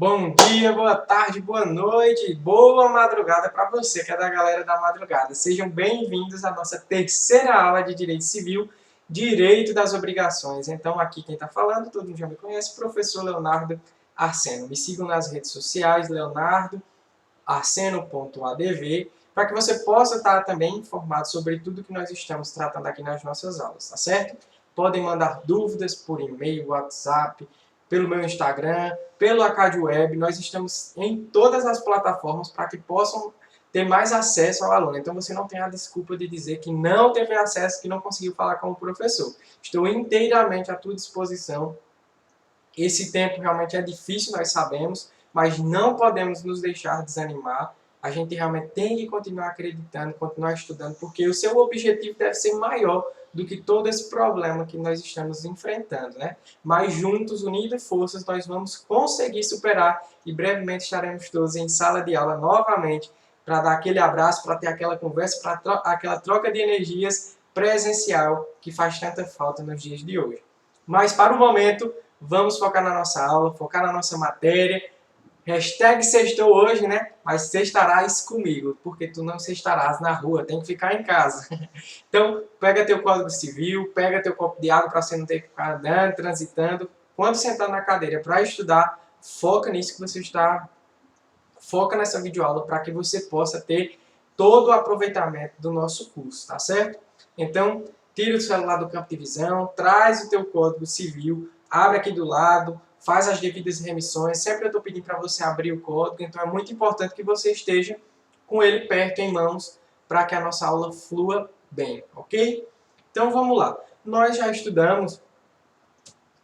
Bom dia, boa tarde, boa noite, boa madrugada para você que é da galera da madrugada. Sejam bem-vindos à nossa terceira aula de Direito Civil, Direito das Obrigações. Então, aqui quem está falando, todo mundo já me conhece, professor Leonardo Arseno. Me sigam nas redes sociais, leonardoarseno.adv, para que você possa estar também informado sobre tudo que nós estamos tratando aqui nas nossas aulas, tá certo? Podem mandar dúvidas por e-mail, WhatsApp, pelo meu Instagram, pelo Acad Web. Nós estamos em todas as plataformas para que possam ter mais acesso ao aluno. Então você não tem a desculpa de dizer que não teve acesso, que não conseguiu falar com o professor. Estou inteiramente à tua disposição. Esse tempo realmente é difícil, nós sabemos, mas não podemos nos deixar desanimar. A gente realmente tem que continuar acreditando, continuar estudando, porque o seu objetivo deve ser maior do que todo esse problema que nós estamos enfrentando, né? Mas juntos, unidos forças, nós vamos conseguir superar e brevemente estaremos todos em sala de aula novamente para dar aquele abraço, para ter aquela conversa, para aquela troca de energias presencial que faz tanta falta nos dias de hoje. Mas para o momento, vamos focar na nossa aula, focar na nossa matéria. Hashtag sextou hoje, né? Mas sextarás comigo, porque tu não sextarás na rua, tem que ficar em casa. Então, pega teu Código Civil, pega teu copo de água para você não ter que ficar andando, transitando. Quando sentar na cadeira para estudar, foca nisso que você está... Foca nessa videoaula para que você possa ter todo o aproveitamento do nosso curso, tá certo? Então, tira o celular do campo de visão, traz o teu Código Civil, abre aqui do lado, faz as devidas remissões. Sempre eu estou pedindo para você abrir o código, então é muito importante que você esteja com ele perto, em mãos, para que a nossa aula flua bem, ok? Então vamos lá. Nós já estudamos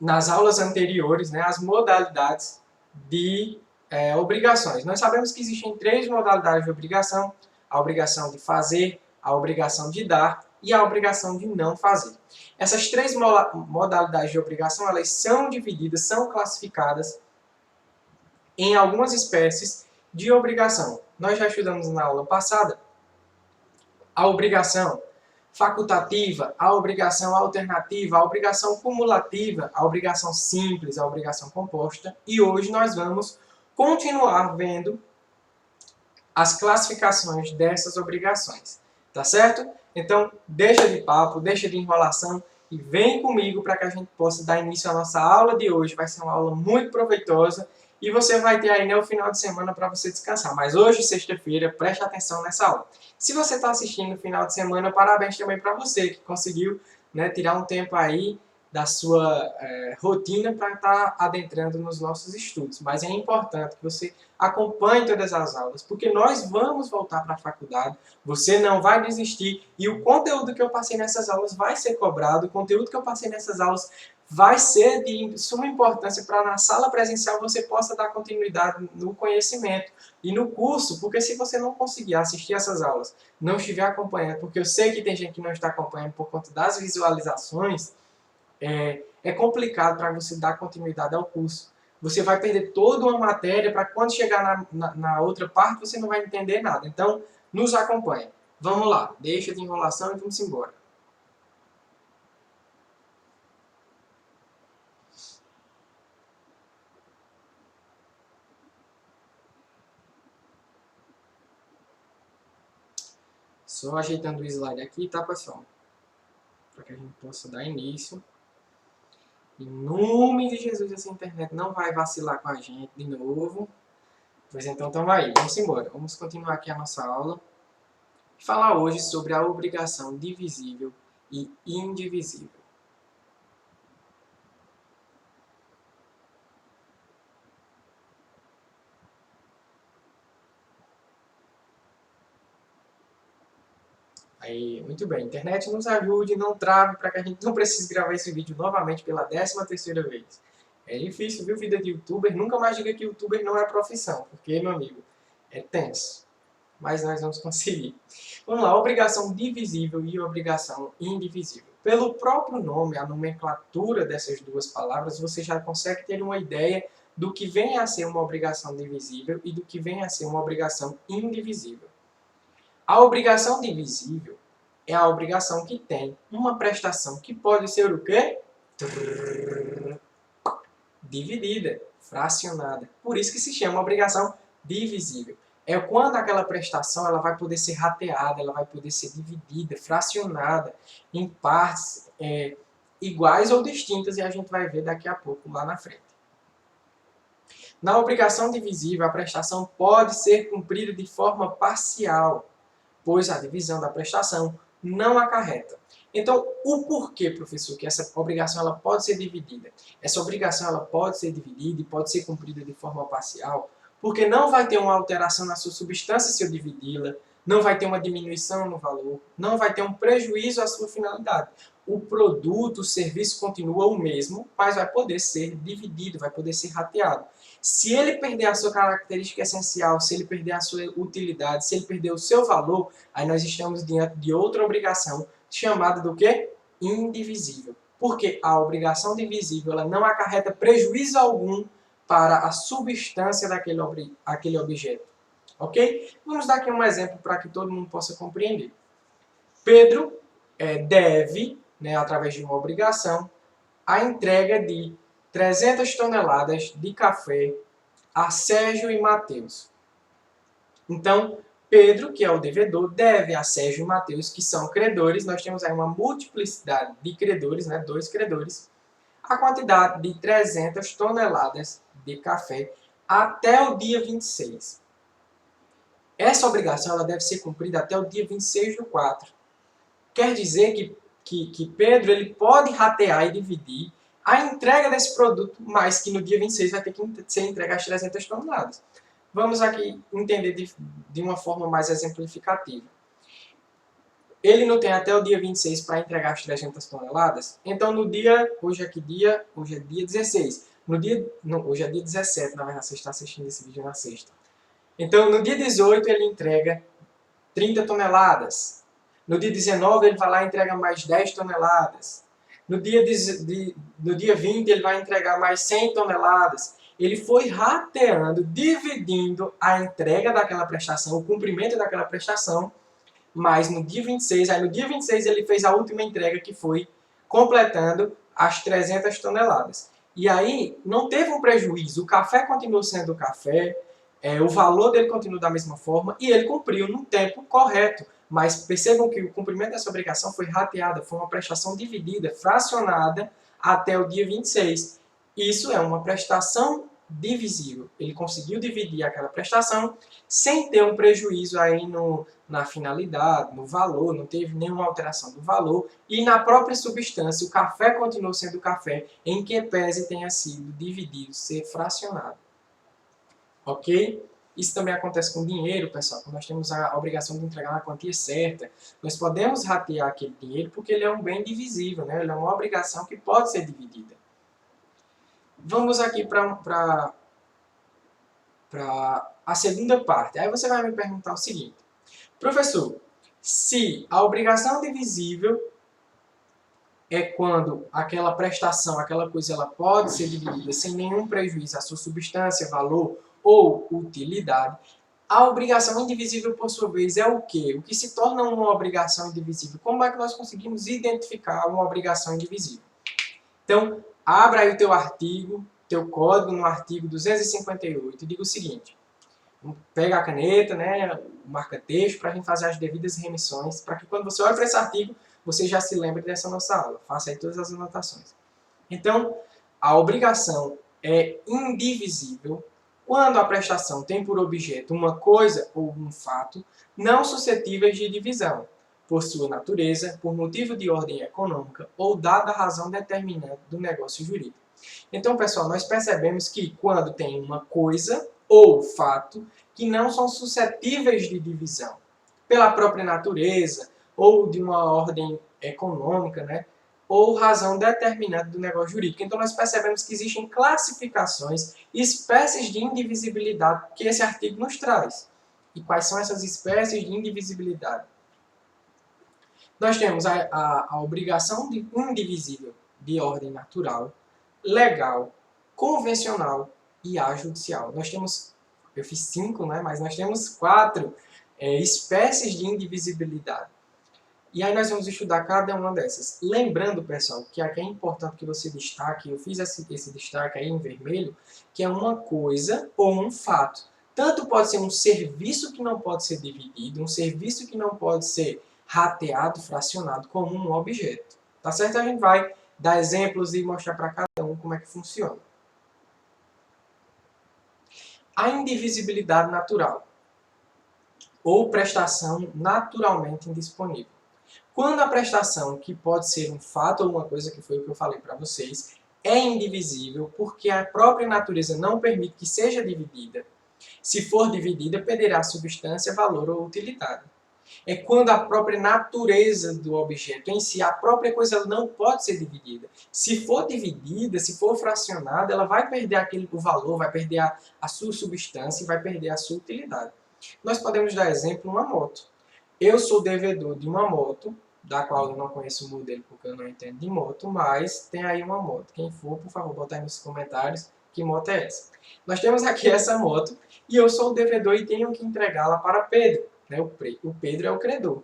nas aulas anteriores, né, as modalidades de obrigações. Nós sabemos que existem três modalidades de obrigação: a obrigação de fazer, a obrigação de dar e a obrigação de não fazer. Essas três modalidades de obrigação, elas são divididas, são classificadas em algumas espécies de obrigação. Nós já estudamos na aula passada a obrigação facultativa, a obrigação alternativa, a obrigação cumulativa, a obrigação simples, a obrigação composta. E hoje nós vamos continuar vendo as classificações dessas obrigações. Tá certo? Então, deixa de papo, deixa de enrolação e vem comigo para que a gente possa dar início à nossa aula de hoje. Vai ser uma aula muito proveitosa e você vai ter aí, né, o final de semana para você descansar. Mas hoje, sexta-feira, preste atenção nessa aula. Se você está assistindo no final de semana, parabéns também para você que conseguiu, né, tirar um tempo aí da sua rotina para estar adentrando nos nossos estudos. Mas é importante que você acompanhe todas as aulas, porque nós vamos voltar para a faculdade, você não vai desistir e o conteúdo que eu passei nessas aulas vai ser cobrado, o conteúdo que eu passei nessas aulas vai ser de suma importância para na sala presencial você possa dar continuidade no conhecimento e no curso, porque se você não conseguir assistir essas aulas, não estiver acompanhando, porque eu sei que tem gente que não está acompanhando por conta das visualizações, é complicado para você dar continuidade ao curso. Você vai perder toda uma matéria para quando chegar na outra parte você não vai entender nada. Então, nos acompanhe. Vamos lá, deixa de enrolação e vamos embora. Só ajeitando o slide aqui, tá, pessoal? Para que a gente possa dar início. Em nome de Jesus, essa internet não vai vacilar com a gente de novo. Pois então, aí, vamos embora. Vamos continuar aqui a nossa aula. E falar hoje sobre a obrigação divisível e indivisível. Aí, muito bem. Internet nos ajude, não trave, para que a gente não precise gravar esse vídeo novamente pela 13ª vez. É difícil, viu, vida de youtuber? Nunca mais diga que youtuber não é profissão, porque, meu amigo, é tenso. Mas nós vamos conseguir. Vamos lá, obrigação divisível e obrigação indivisível. Pelo próprio nome, a nomenclatura dessas duas palavras, você já consegue ter uma ideia do que vem a ser uma obrigação divisível e do que vem a ser uma obrigação indivisível. A obrigação divisível é a obrigação que tem uma prestação que pode ser o quê? Dividida. fracionada. Por isso que se chama obrigação divisível. É quando aquela prestação ela vai poder ser rateada, ela vai poder ser dividida, fracionada em partes iguais ou distintas, e a gente vai ver daqui a pouco lá na frente. Na obrigação divisível, a prestação pode ser cumprida de forma parcial, pois a divisão da prestação não acarreta. Então, o porquê, professor, que essa obrigação ela pode ser dividida? Essa obrigação ela pode ser dividida e pode ser cumprida de forma parcial, porque não vai ter uma alteração na sua substância se eu dividi-la, não vai ter uma diminuição no valor, não vai ter um prejuízo à sua finalidade. O produto, o serviço continua o mesmo, mas vai poder ser dividido, vai poder ser rateado. Se ele perder a sua característica essencial, se ele perder a sua utilidade, se ele perder o seu valor, aí nós estamos diante de outra obrigação, chamada do quê? Indivisível. Porque a obrigação divisível ela não acarreta prejuízo algum para a substância daquele objeto. Ok? Vamos dar aqui um exemplo para que todo mundo possa compreender. Pedro deve, através de uma obrigação, a entrega de 300 toneladas de café a Sérgio e Mateus. Então, Pedro, que é o devedor, deve a Sérgio e Mateus, que são credores. Nós temos aí uma multiplicidade de credores, dois credores, a quantidade de 300 toneladas de café até o dia 26. Essa obrigação ela deve ser cumprida até o dia 26/4. Quer dizer que Pedro ele pode ratear e dividir a entrega desse produto, mas que no dia 26 vai ter que ser entregue as 300 toneladas. Vamos aqui entender de uma forma mais exemplificativa. Ele não tem até o dia 26 para entregar as 300 toneladas, então no dia, hoje é dia 16, hoje é dia 17, na verdade você está assistindo esse vídeo na sexta. Então no dia 18 ele entrega 30 toneladas, no dia 19 ele vai lá e entrega mais 10 toneladas, no dia 20 ele vai entregar mais 100 toneladas. Ele foi rateando, dividindo a entrega daquela prestação, o cumprimento daquela prestação, mas no dia 26, ele fez a última entrega que foi completando as 300 toneladas. E aí não teve um prejuízo, o café continuou sendo o café, o valor dele continuou da mesma forma e ele cumpriu no tempo correto. Mas percebam que o cumprimento dessa obrigação foi rateada, foi uma prestação dividida, fracionada até o dia 26. Isso é uma prestação divisível. Ele conseguiu dividir aquela prestação sem ter um prejuízo aí na finalidade, no valor, não teve nenhuma alteração do valor. E na própria substância, o café continuou sendo café, em que pese tenha sido dividido, ser fracionado. Ok? Isso também acontece com dinheiro, pessoal. Quando nós temos a obrigação de entregar na quantia certa, nós podemos ratear aquele dinheiro porque ele é um bem divisível, ele é uma obrigação que pode ser dividida. Vamos aqui para a segunda parte. Aí você vai me perguntar o seguinte: professor, se a obrigação divisível é quando aquela prestação, aquela coisa, ela pode ser dividida sem nenhum prejuízo à sua substância, valor ou utilidade, a obrigação indivisível, por sua vez, é o quê? O que se torna uma obrigação indivisível? Como é que nós conseguimos identificar uma obrigação indivisível? Então, abra aí o teu artigo, teu código no artigo 258 e diga o seguinte: pega a caneta, o marca-texto, para a gente fazer as devidas remissões, para que quando você olha para esse artigo, você já se lembre dessa nossa aula. Faça aí todas as anotações. Então, a obrigação é indivisível quando a prestação tem por objeto uma coisa ou um fato não suscetíveis de divisão, por sua natureza, por motivo de ordem econômica ou dada a razão determinante do negócio jurídico. Então, pessoal, nós percebemos que quando tem uma coisa ou fato que não são suscetíveis de divisão, pela própria natureza ou de uma ordem econômica, ou razão determinante do negócio jurídico. Então, nós percebemos que existem classificações, espécies de indivisibilidade que esse artigo nos traz. E quais são essas espécies de indivisibilidade? Nós temos a obrigação indivisível de ordem natural, legal, convencional e ajudicial. Nós temos, eu fiz 5, mas nós temos 4 espécies de indivisibilidade. E aí nós vamos estudar cada uma dessas. Lembrando, pessoal, que aqui é importante que você destaque, eu fiz esse destaque aí em vermelho, que é uma coisa ou um fato. Tanto pode ser um serviço que não pode ser dividido, um serviço que não pode ser rateado, fracionado, como um objeto. Tá certo? A gente vai dar exemplos e mostrar para cada um como é que funciona. A indivisibilidade natural, ou prestação naturalmente indisponível. Quando a prestação, que pode ser um fato ou uma coisa, que foi o que eu falei para vocês, é indivisível porque a própria natureza não permite que seja dividida, se for dividida, perderá substância, valor ou utilidade. É quando a própria natureza do objeto em si, a própria coisa não pode ser dividida. Se for dividida, se for fracionada, ela vai perder o valor, vai perder a sua substância e vai perder a sua utilidade. Nós podemos dar exemplo uma moto. Eu sou devedor de uma moto, da qual eu não conheço o modelo porque eu não entendo de moto, mas tem aí uma moto. Quem for, por favor, bota aí nos comentários que moto é essa. Nós temos aqui essa moto e eu sou o devedor e tenho que entregá-la para Pedro. O Pedro é o credor.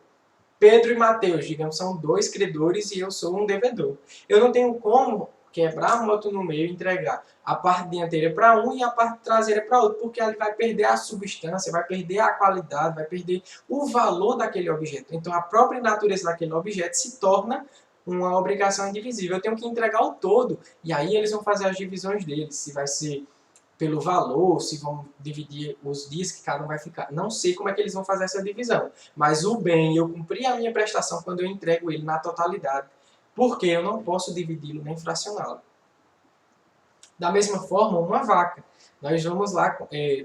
Pedro e Mateus, digamos, são dois credores e eu sou um devedor. Eu não tenho como quebrar a moto no meio e entregar a parte dianteira para um e a parte traseira para outro, porque ele vai perder a substância, vai perder a qualidade, vai perder o valor daquele objeto. Então a própria natureza daquele objeto se torna uma obrigação indivisível. Eu tenho que entregar o todo e aí eles vão fazer as divisões deles, se vai ser pelo valor, se vão dividir os dias que cada um vai ficar. Não sei como é que eles vão fazer essa divisão. Mas o bem, eu cumpri a minha prestação quando eu entrego ele na totalidade. Porque eu não posso dividi-lo nem fracioná-lo. Da mesma forma, uma vaca. Nós vamos lá,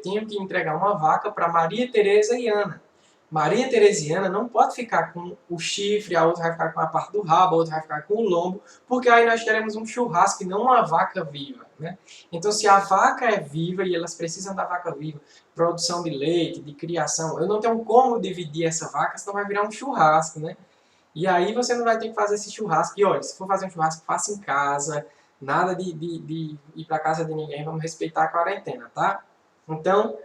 tenho que entregar uma vaca para Maria Tereza e Ana. Maria Teresiana não pode ficar com o chifre, a outra vai ficar com a parte do rabo, a outra vai ficar com o lombo, porque aí nós teremos um churrasco e não uma vaca viva. Né? Então, se a vaca é viva e elas precisam da vaca viva, produção de leite, de criação, eu não tenho como dividir essa vaca, senão vai virar um churrasco. Né? E aí você não vai ter que fazer esse churrasco. E olha, se for fazer um churrasco, faça em casa, nada de ir para casa de ninguém, vamos respeitar a quarentena, tá? Então,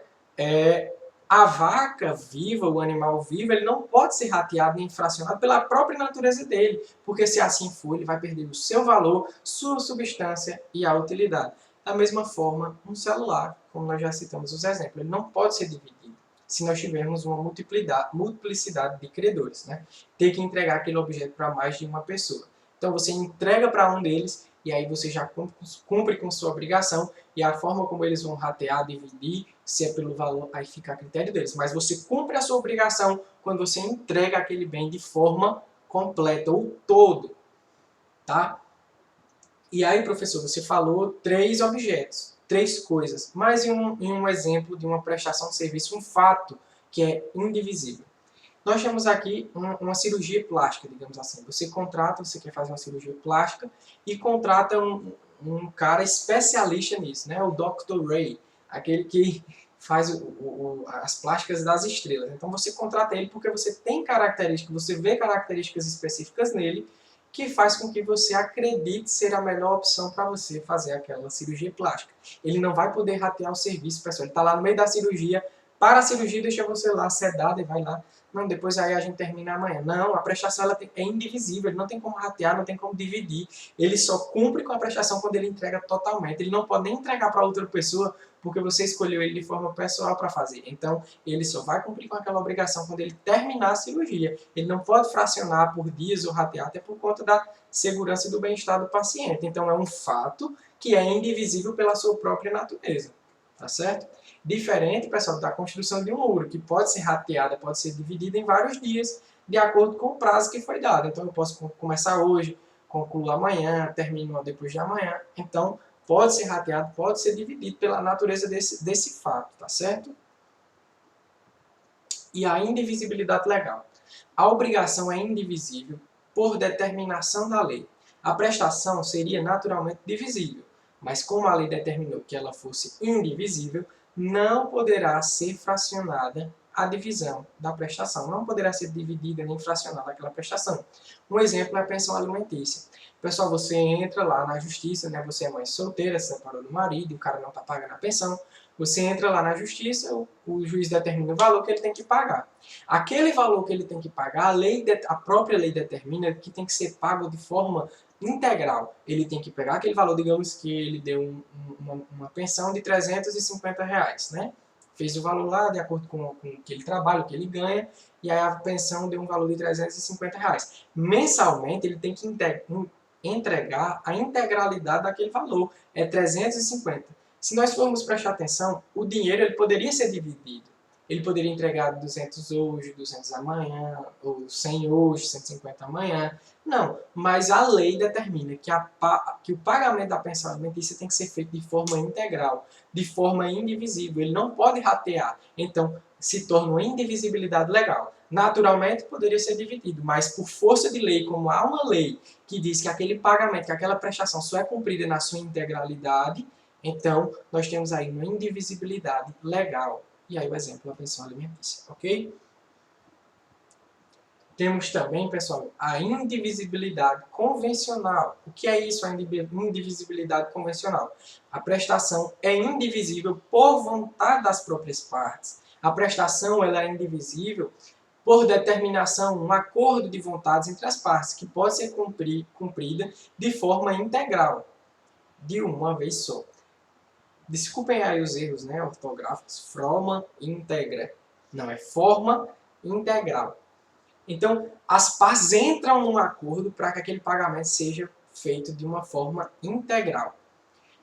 a vaca viva, o animal vivo, ele não pode ser rateado nem fracionado pela própria natureza dele, porque se assim for, ele vai perder o seu valor, sua substância e a utilidade. Da mesma forma, um celular, como nós já citamos os exemplos, ele não pode ser dividido se nós tivermos uma multiplicidade de credores. Né? Ter que entregar aquele objeto para mais de uma pessoa. Então você entrega para um deles e aí você já cumpre com sua obrigação e a forma como eles vão ratear, dividir, se é pelo valor, aí fica a critério deles. Mas você cumpre a sua obrigação quando você entrega aquele bem de forma completa, ou todo. Tá? E aí, professor, você falou 3 objetos, 3 coisas, mas em um exemplo de uma prestação de serviço, um fato que é indivisível. Nós temos aqui uma cirurgia plástica, digamos assim. Você quer fazer uma cirurgia plástica e contrata um cara especialista nisso, né? O Dr. Ray, aquele que faz as plásticas das estrelas. Então você contrata ele porque você tem características, você vê características específicas nele que faz com que você acredite ser a melhor opção para você fazer aquela cirurgia plástica. Ele não vai poder ratear o serviço, pessoal. Ele está lá no meio da cirurgia, para a cirurgia, deixa você lá sedado e vai lá. Não, depois aí a gente termina amanhã. Não, a prestação é indivisível, ele não tem como ratear, não tem como dividir. Ele só cumpre com a prestação quando ele entrega totalmente. Ele não pode nem entregar para outra pessoa porque você escolheu ele de forma pessoal para fazer. Então, ele só vai cumprir com aquela obrigação quando ele terminar a cirurgia. Ele não pode fracionar por dias ou ratear, até por conta da segurança e do bem-estar do paciente. Então, é um fato que é indivisível pela sua própria natureza. Tá certo? Diferente, pessoal, da construção de um muro, que pode ser rateada, pode ser dividida em vários dias, de acordo com o prazo que foi dado. Então, eu posso começar hoje, concluo amanhã, termino depois de amanhã. Então, pode ser rateado, pode ser dividido pela natureza desse fato, tá certo? E a indivisibilidade legal. A obrigação é indivisível por determinação da lei. A prestação seria naturalmente divisível, mas como a lei determinou que ela fosse indivisível, não poderá ser fracionada a divisão da prestação. Não poderá ser dividida nem fracionada aquela prestação. Um exemplo é a pensão alimentícia. Pessoal, você entra lá na justiça, né? Você é mãe solteira, se separou do marido, o cara não está pagando a pensão. Você entra lá na justiça, o juiz determina o valor que ele tem que pagar. Aquele valor que ele tem que pagar, a própria lei determina que tem que ser pago de forma integral. Ele tem que pegar aquele valor, digamos que ele deu uma pensão de R$ 350, né? Fez o valor lá de acordo com o que ele trabalha, o que ele ganha, e aí a pensão deu um valor de R$ 350. Mensalmente, ele tem que entregar a integralidade daquele valor, é 350. Se nós formos prestar atenção, o dinheiro ele poderia ser dividido. Ele poderia entregar 200 hoje, 200 amanhã, ou 100 hoje, 150 amanhã. Não, mas a lei determina que o pagamento da pensão alimentícia tem que ser feito de forma integral, de forma indivisível. Ele não pode ratear. Então, se torna uma indivisibilidade legal. Naturalmente, poderia ser dividido, mas por força de lei, como há uma lei que diz que aquele pagamento, que aquela prestação só é cumprida na sua integralidade, então nós temos aí uma indivisibilidade legal. E aí o exemplo da pensão alimentícia, ok? Temos também, pessoal, a indivisibilidade convencional. O que é isso, a indivisibilidade convencional? A prestação é indivisível por vontade das próprias partes. A prestação ela é indivisível por determinação, um acordo de vontades entre as partes, que pode ser cumprida de forma integral, de uma vez só. Desculpem aí os erros, né, ortográficos. Forma integra. Não, é forma integral. Então, as partes entram num acordo para que aquele pagamento seja feito de uma forma integral.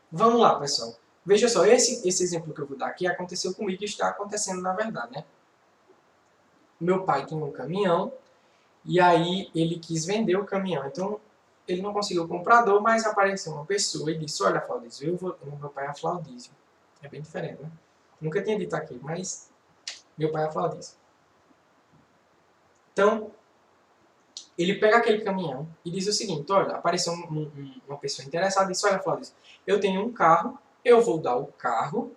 Vamos lá, pessoal. Veja só, esse exemplo que eu vou dar aqui aconteceu comigo e está acontecendo na verdade, né? Meu pai tinha um caminhão e aí ele quis vender o caminhão. Então, ele não conseguiu o comprador, mas apareceu uma pessoa e disse, olha, Flaudísio, meu pai é Flaudísio. É bem diferente, né? Nunca tinha dito aqui, mas meu pai é Flaudísio. Então, ele pega aquele caminhão e diz o seguinte, olha, apareceu uma pessoa interessada e disse, olha, Flaudísio, eu tenho um carro, eu vou dar o carro,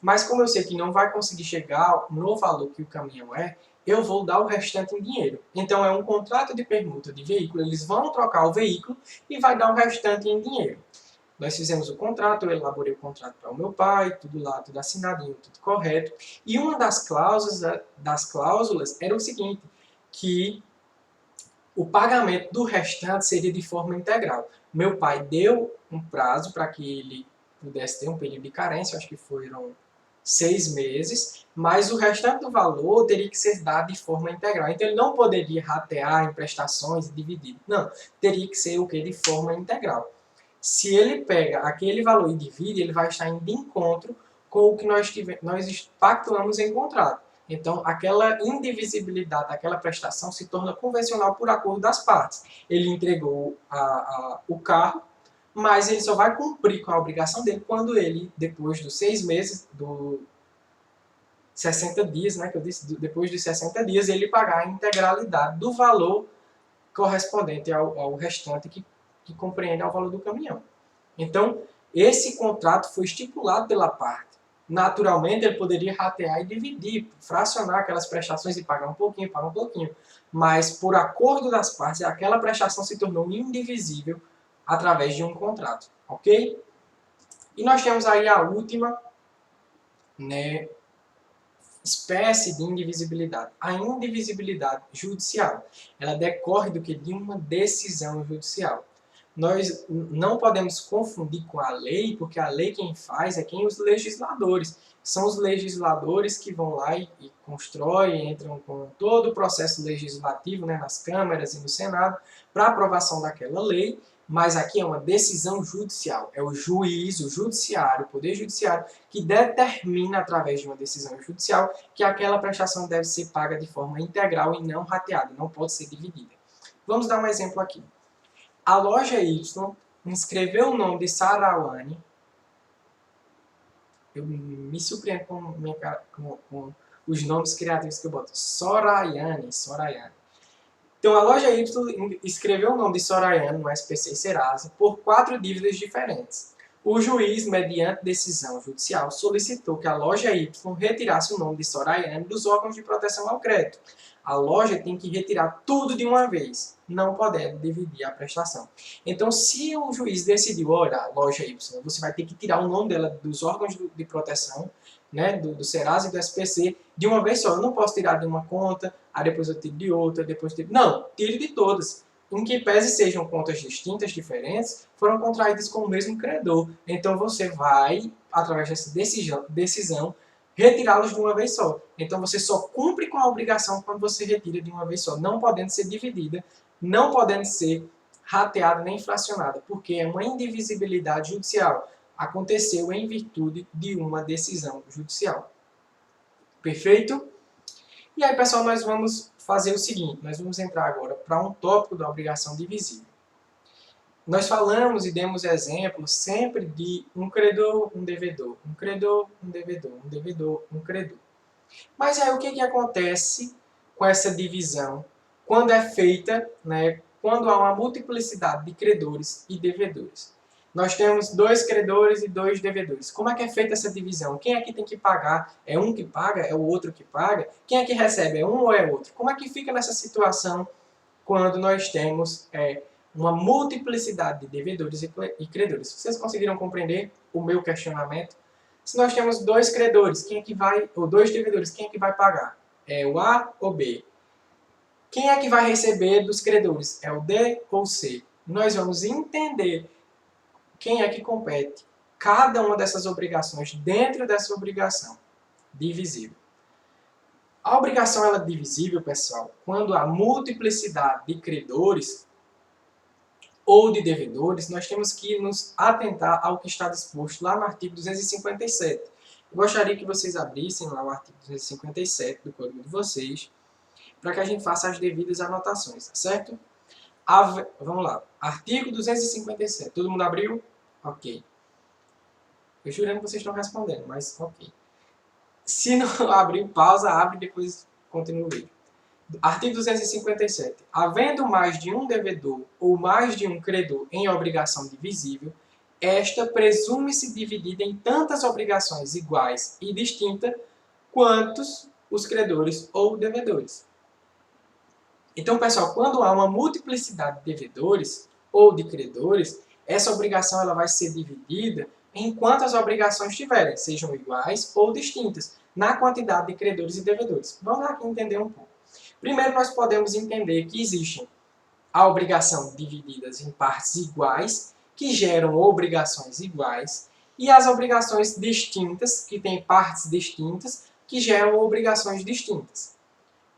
mas como eu sei que não vai conseguir chegar no valor que o caminhão é, eu vou dar o restante em dinheiro. Então é um contrato de permuta de veículo, eles vão trocar o veículo e vai dar o restante em dinheiro. Nós fizemos o contrato, eu elaborei o contrato para o meu pai, tudo lá, tudo assinadinho, tudo correto. E uma das cláusulas era o seguinte, que o pagamento do restante seria de forma integral. Meu pai deu um prazo para que ele pudesse ter um período de carência, acho que foram 6 meses, mas o restante do valor teria que ser dado de forma integral. Então ele não poderia ratear em prestações e dividir. Não, teria que ser o que? De forma integral. Se ele pega aquele valor e divide, ele vai estar indo de encontro com o que nós pactuamos em contrato. Então, aquela indivisibilidade daquela prestação se torna convencional por acordo das partes. Ele entregou o carro, mas ele só vai cumprir com a obrigação dele quando ele, depois dos 6 meses, 60 dias, né, que eu disse, depois dos 60 dias, ele pagar a integralidade do valor correspondente ao restante que compreende ao valor do caminhão. Então, esse contrato foi estipulado pela parte. Naturalmente, ele poderia ratear e dividir, fracionar aquelas prestações e pagar um pouquinho, mas por acordo das partes, aquela prestação se tornou indivisível através de um contrato, ok? E nós temos aí a última, né, espécie de indivisibilidade. A indivisibilidade judicial, ela decorre do que? De uma decisão judicial. Nós não podemos confundir com a lei, porque a lei quem faz é os legisladores. São os legisladores que vão lá e constroem, entram com todo o processo legislativo, né, nas câmaras e no Senado, para aprovação daquela lei, mas aqui é uma decisão judicial. É o juiz, o judiciário, o poder judiciário, que determina, através de uma decisão judicial, que aquela prestação deve ser paga de forma integral e não rateada, não pode ser dividida. Vamos dar um exemplo aqui. A loja Y inscreveu o nome de Sarawane. Eu me surpreendo com os nomes criativos que eu boto. Sorayane. Então, a loja Y escreveu o nome de Sorayane no SPC e Serasa por 4 dívidas diferentes. O juiz, mediante decisão judicial, solicitou que a loja Y retirasse o nome de Sorayane dos órgãos de proteção ao crédito. A loja tem que retirar tudo de uma vez, não podendo dividir a prestação. Então, se o juiz decidiu, olha, a loja Y, você vai ter que tirar o nome dela dos órgãos de proteção, né, do Serasa e do SPC de uma vez só. Eu não posso tirar de uma conta, aí depois eu tiro de outra, depois tiro... Não, tire de todas. Em que pese sejam contas distintas, diferentes, foram contraídas com o mesmo credor. Então você vai, através dessa decisão retirá-los de uma vez só. Então você só cumpre com a obrigação quando você retira de uma vez só, não podendo ser dividida, não podendo ser rateada nem fracionada, porque é uma indivisibilidade judicial. Aconteceu em virtude de uma decisão judicial. Perfeito? E aí, pessoal, nós vamos fazer o seguinte, nós vamos entrar agora para um tópico da obrigação divisível. Nós falamos e demos exemplos sempre de um credor, um devedor, um credor, um devedor, um devedor, um credor. Mas aí o que acontece com essa divisão quando é feita, né, quando há uma multiplicidade de credores e devedores? Nós temos 2 credores e 2 devedores. Como é que é feita essa divisão? Quem é que tem que pagar? É um que paga? É o outro que paga? Quem é que recebe? É um ou é outro? Como é que fica nessa situação quando nós temos uma multiplicidade de devedores e credores? Vocês conseguiram compreender o meu questionamento? Se nós temos 2 credores, quem é que vai, ou 2 devedores, quem é que vai pagar? É o A ou B? Quem é que vai receber dos credores? É o D ou C? Nós vamos entender quem é que compete cada uma dessas obrigações dentro dessa obrigação divisível. A obrigação ela é divisível, pessoal, quando há multiplicidade de credores ou de devedores, nós temos que nos atentar ao que está disposto lá no artigo 257. Eu gostaria que vocês abrissem lá o artigo 257 do código de vocês, para que a gente faça as devidas anotações, tá certo? Vamos lá. Artigo 257. Todo mundo abriu? Ok. Eu jurando que vocês estão respondendo, mas ok. Se não abriu, pausa, abre e depois continua o vídeo. Artigo 257. Havendo mais de um devedor ou mais de um credor em obrigação divisível, esta presume-se dividida em tantas obrigações iguais e distintas quantos os credores ou devedores. Então, pessoal, quando há uma multiplicidade de devedores ou de credores, essa obrigação ela vai ser dividida em quantas obrigações tiverem, sejam iguais ou distintas, na quantidade de credores e devedores. Vamos aqui entender um pouco. Primeiro, nós podemos entender que existem a obrigação divididas em partes iguais, que geram obrigações iguais, e as obrigações distintas, que têm partes distintas, que geram obrigações distintas.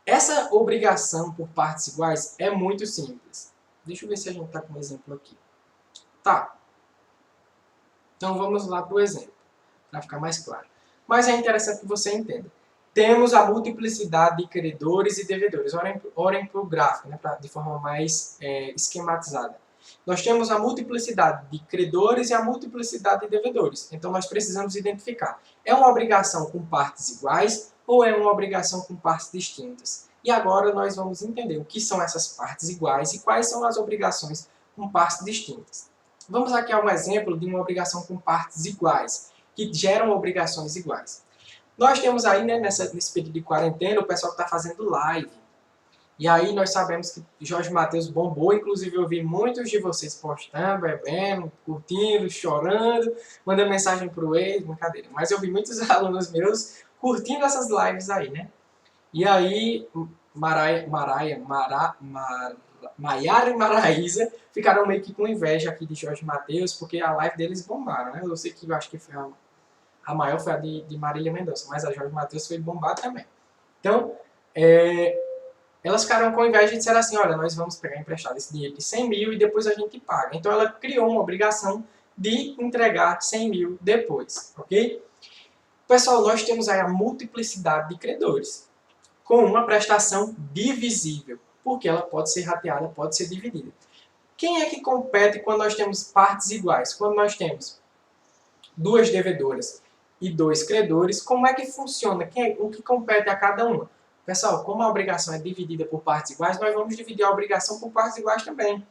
Essa obrigação por partes iguais é muito simples. Deixa eu ver se a gente está com um exemplo aqui. Tá. Então vamos lá para o exemplo, para ficar mais claro. Mas é interessante que você entenda. Temos a multiplicidade de credores e devedores. Olhem para o gráfico, né, de forma mais esquematizada. Nós temos a multiplicidade de credores e a multiplicidade de devedores. Então nós precisamos identificar. É uma obrigação com partes iguais ou é uma obrigação com partes distintas? E agora nós vamos entender o que são essas partes iguais e quais são as obrigações com partes distintas. Vamos aqui a um exemplo de uma obrigação com partes iguais, que geram obrigações iguais. Nós temos aí, né, nesse período de quarentena, o pessoal que está fazendo live. E aí nós sabemos que Jorge Mateus bombou, inclusive eu vi muitos de vocês postando, bebendo, curtindo, chorando, mandando mensagem para o ex, brincadeira. Mas eu vi muitos alunos meus curtindo essas lives aí, né? E aí, Maiara e Maraísa ficaram meio que com inveja aqui de Jorge Mateus, porque a live deles bombaram, né? Eu sei que eu acho que foi a maior foi a de Marília Mendonça, mas a Jorge Mateus foi bombada também. Então, elas ficaram com inveja e disseram assim, olha, nós vamos pegar emprestado esse dinheiro de 100 mil e depois a gente paga. Então ela criou uma obrigação de entregar 100 mil depois, ok? Pessoal, nós temos aí a multiplicidade de credores, com uma prestação divisível, porque ela pode ser rateada, pode ser dividida. Quem é que compete quando nós temos partes iguais? Quando nós temos 2 devedoras e 2 credores, como é que funciona? O que compete a cada uma? Pessoal, como a obrigação é dividida por partes iguais, nós vamos dividir a obrigação por partes iguais também.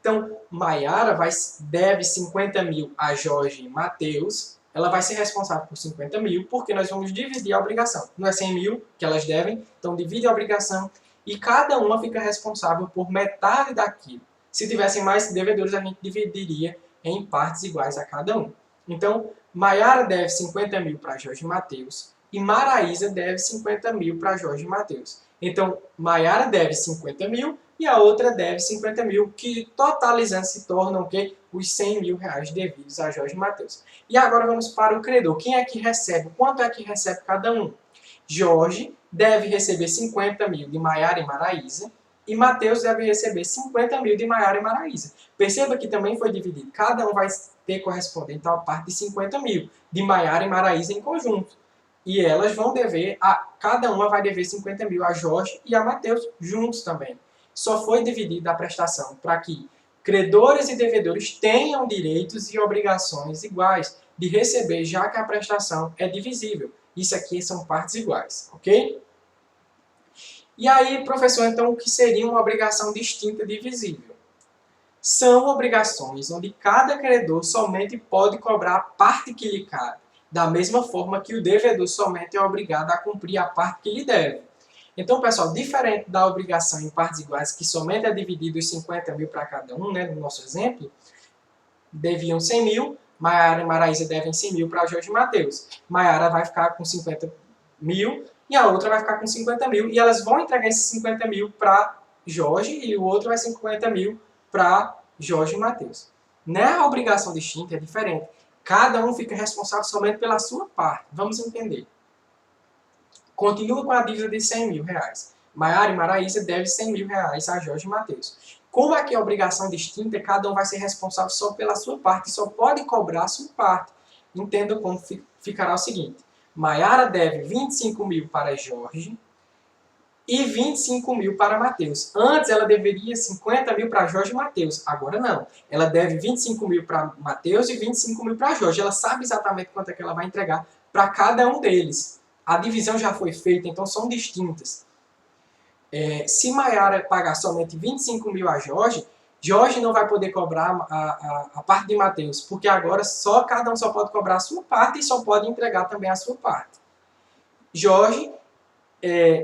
Então, Maiara deve 50 mil a Jorge e Mateus, ela vai ser responsável por 50 mil, porque nós vamos dividir a obrigação. Não é 100 mil que elas devem, então divide a obrigação e cada uma fica responsável por metade daquilo. Se tivessem mais devedores, a gente dividiria em partes iguais a cada um. Então, Maiara deve 50 mil para Jorge Mateus e Maraísa deve 50 mil para Jorge Mateus. Então, Maiara deve 50 mil e a outra deve 50 mil, que totalizando se tornam o quê? Os 100 mil reais devidos a Jorge Mateus. E agora vamos para o credor. Quem é que recebe? Quanto é que recebe cada um? Jorge deve receber 50 mil de Maiara e Maraísa e Mateus deve receber 50 mil de Maiara e Maraísa. Perceba que também foi dividido. Cada um vai ter correspondente a parte de 50 mil de Maiara e Maraísa em conjunto. E elas vão dever, cada uma vai dever 50 mil a Jorge e a Mateus juntos também. Só foi dividida a prestação para que credores e devedores tenham direitos e obrigações iguais de receber, já que a prestação é divisível. Isso aqui são partes iguais, ok? E aí, professor, então o que seria uma obrigação distinta e divisível? São obrigações onde cada credor somente pode cobrar a parte que lhe cabe, da mesma forma que o devedor somente é obrigado a cumprir a parte que lhe deve. Então, pessoal, diferente da obrigação em partes iguais, que somente é dividido os 50 mil para cada um, né, no nosso exemplo, deviam 100 mil, Maiara e Maraísa devem 100 mil para Jorge e Mateus. Maiara vai ficar com 50 mil e a outra vai ficar com 50 mil, e elas vão entregar esses 50 mil para Jorge e o outro vai 50 mil para Jorge e Mateus. Na obrigação distinta é diferente. Cada um fica responsável somente pela sua parte. Vamos entender. Continua com a dívida de 100 mil reais. Maiara e Maraísa devem 100 mil reais a Jorge e Mateus. Como aqui é obrigação distinta, cada um vai ser responsável só pela sua parte e só pode cobrar a sua parte. Entenda como ficará o seguinte. Maiara deve 25 mil para Jorge e 25 mil para Mateus. Antes ela deveria 50 mil para Jorge e Mateus. Agora não. Ela deve 25 mil para Mateus e 25 mil para Jorge. Ela sabe exatamente quanto é que ela vai entregar para cada um deles. A divisão já foi feita, então são distintas. Se Maiara pagar somente 25 mil a Jorge, Jorge não vai poder cobrar a parte de Mateus, porque agora cada um só pode cobrar a sua parte e só pode entregar também a sua parte.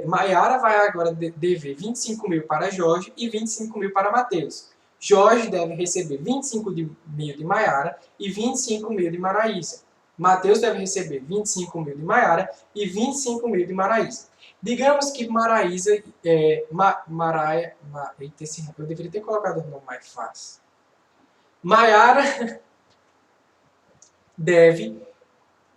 Maiara vai agora dever 25 mil para Jorge e 25 mil para Mateus. Jorge deve receber 25 mil de Maiara e 25 mil de Maraísa. Mateus deve receber 25 mil de Maiara e 25 mil de Maraísa. Digamos que Maraísa, eu deveria ter colocado o nome mais fácil. Maiara deve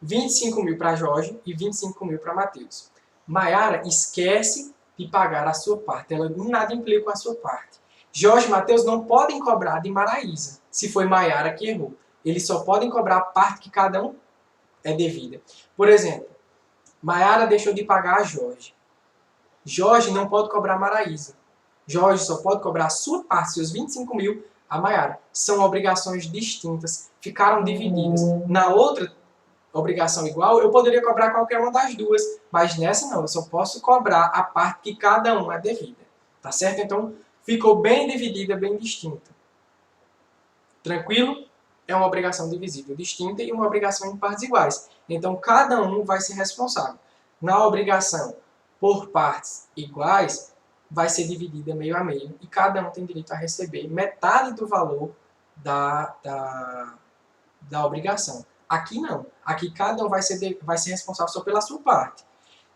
25 mil para Jorge e 25 mil para Mateus. Maiara esquece de pagar a sua parte, ela nada implica com a sua parte. Jorge e Mateus não podem cobrar de Maraísa, se foi Maiara que errou. Eles só podem cobrar a parte que cada um é devida. Por exemplo, Maiara deixou de pagar a Jorge. Jorge não pode cobrar Maraísa. Jorge só pode cobrar a sua parte, seus 25 mil, a Maiara. São obrigações distintas, ficaram divididas. Na outra obrigação igual, eu poderia cobrar qualquer uma das duas, mas nessa não, eu só posso cobrar a parte que cada um é devida. Tá certo? Então, ficou bem dividida, bem distinta. Tranquilo? É uma obrigação divisível distinta e uma obrigação em partes iguais. Então, cada um vai ser responsável. Na obrigação por partes iguais, vai ser dividida meio a meio e cada um tem direito a receber metade do valor da obrigação. Aqui não. Aqui cada um vai ser responsável só pela sua parte.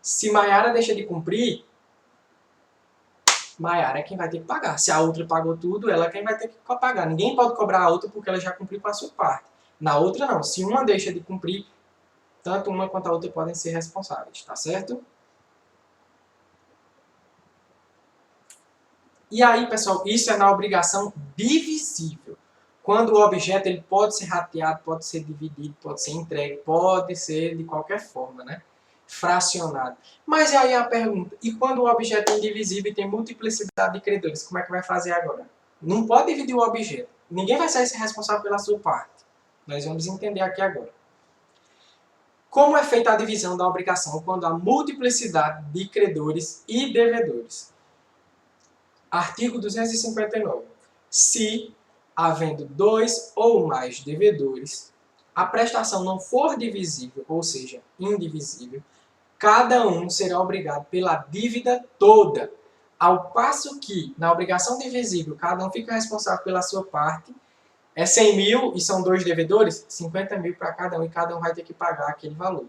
Se Maiara deixa de cumprir, Maiara é quem vai ter que pagar. Se a outra pagou tudo, ela é quem vai ter que pagar. Ninguém pode cobrar a outra porque ela já cumpriu com a sua parte. Na outra não. Se uma deixa de cumprir, tanto uma quanto a outra podem ser responsáveis. Tá certo? E aí, pessoal, isso é na obrigação divisível. Quando o objeto ele pode ser rateado, pode ser dividido, pode ser entregue, pode ser de qualquer forma, né? Fracionado. Mas aí a pergunta, e quando o objeto é indivisível e tem multiplicidade de credores, como é que vai fazer agora? Não pode dividir o objeto. Ninguém vai ser responsável pela sua parte. Nós vamos entender aqui agora. Como é feita a divisão da obrigação quando há multiplicidade de credores e devedores? Artigo 259. Se, havendo dois ou mais devedores, a prestação não for divisível, ou seja, indivisível, cada um será obrigado pela dívida toda. Ao passo que, na obrigação divisível, cada um fica responsável pela sua parte, É 100 mil e são 2 devedores? 50 mil para cada um e cada um vai ter que pagar aquele valor.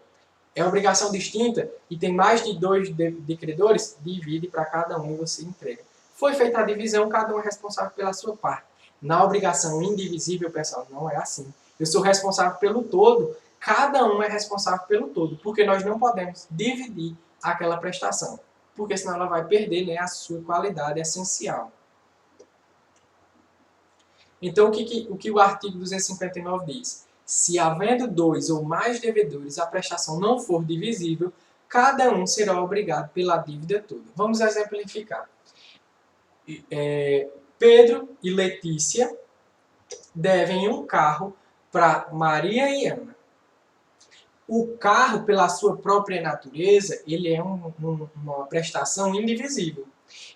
É obrigação distinta e tem mais de 2 de credores? Divide para cada um e você entrega. Foi feita a divisão, cada um é responsável pela sua parte. Na obrigação indivisível, pessoal, não é assim. Eu sou responsável pelo todo, cada um é responsável pelo todo, porque nós não podemos dividir aquela prestação, porque senão ela vai perder, né, a sua qualidade essencial. Então, o que o artigo 259 diz? Se havendo 2 ou mais devedores, a prestação não for divisível, cada um será obrigado pela dívida toda. Vamos exemplificar. Pedro e Letícia devem um carro para Maria e Ana. O carro, pela sua própria natureza, ele é uma prestação indivisível.